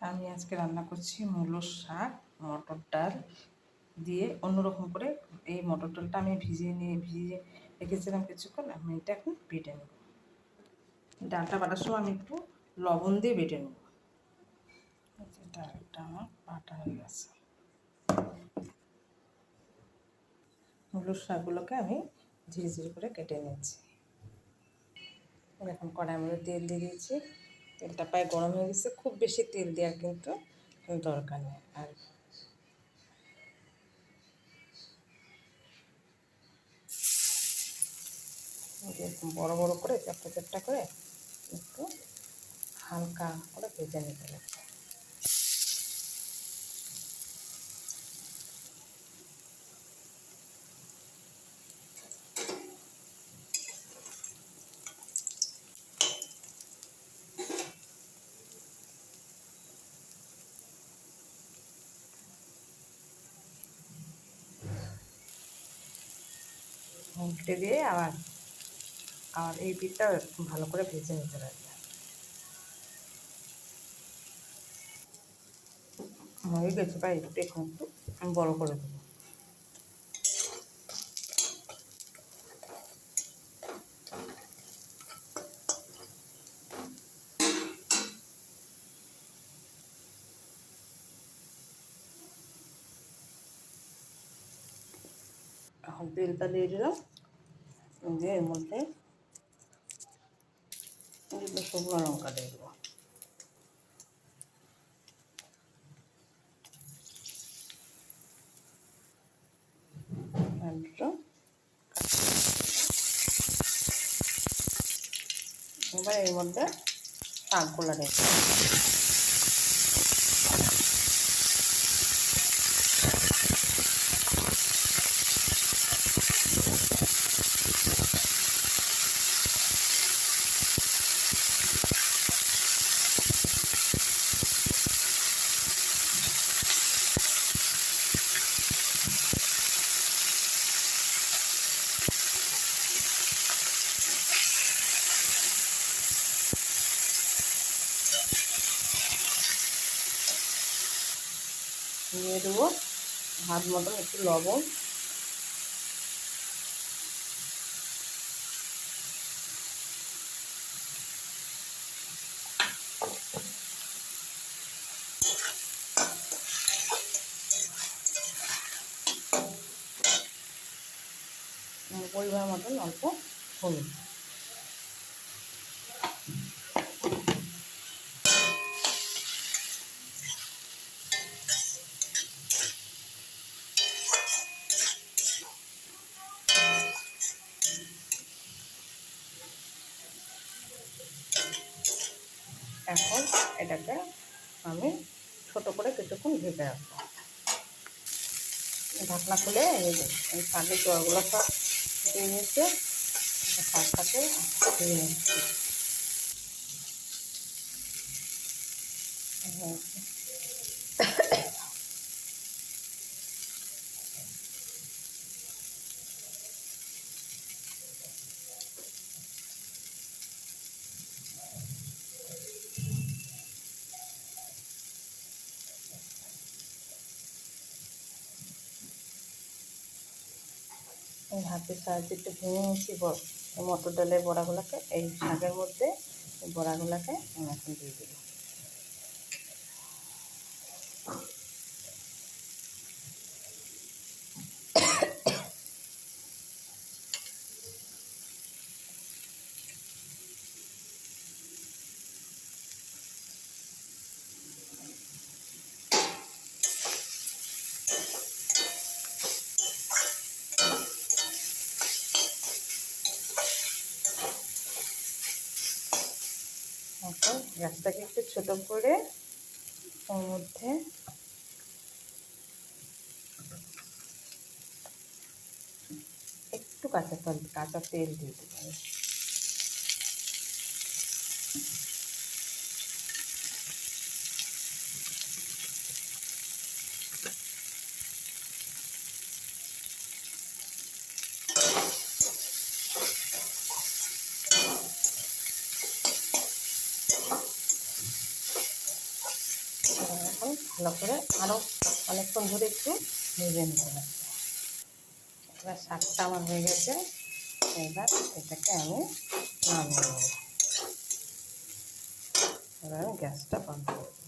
আমি আজকে রান্না করছি মূলোর শাক, মটর ডাল দিয়ে অন্যরকম করে। এই মটর ডালটা আমি ভিজিয়ে রেখেছিলাম কিছুক্ষণ। আমি এটা এখন বেটে নেব। ডালটা বাটার সময় আমি একটু লবণ দিয়ে বেটে নেব। ডালটা আমার বাটা হয়ে গেছে। মূলোর শাকগুলোকে আমি ধীরে ধীরে করে কেটে নিচ্ছি। এখন কড়াইয়ের মধ্যে তেল দিয়ে দিয়েছি। তেলটা প্রায় গরম হয়ে গেছে। খুব বেশি তেল দেওয়ার কিন্তু দরকার নেই। আর এরকম বড় বড় করে চ্যাপটা চ্যাপটা করে একটু হালকা করে ভেজে নিতে হবে। উল্টে দিয়ে আবার এই পিঠটা ভালো করে ভেজে নিতে লাগবে। হয়ে গেছে, প্রায় একটু এখন একটু আমি বড় করে দেবো। এখন তেলটা দিয়ে দিলাম, দিয়ে এর মধ্যে শুকনো লঙ্কা দিয়ে দেবো। একটু এবার এর মধ্যে শাকগুলো রেখে দিয়ে দেবো হাত মতন একটু লবণ, পরিমাণ মতন অল্প হলুদ। এখন এটাকে আমি ছোটো করে কিছুক্ষণ ভেজে রাখবো। ঢাকনা খুলে এই শাকের জলগুলো সব দিয়ে নিচ্ছে, শাকটাকে ধুয়ে নিচ্ছি। এই হাতের সাহায্যে একটু ভেঙে নিচ্ছি মটর ডালের বড়াগুলোকে এই শাকের মধ্যে। এই বড়াগুলোকে আমি এখন দিয়ে দেবো। এখন গ্যাসটাকে একটু ছোটো করে ওর মধ্যে একটু কাঁচা তেল দিয়ে দেবো। ভালো করে আরও অনেকক্ষণ ধরে একটু ভেজে নিতে লাগবে। এবার শাকটা আমার হয়ে গেছে, এবার এটাকে আমি নামিয়ে নেব। এবার আমি গ্যাসটা বন্ধ করব।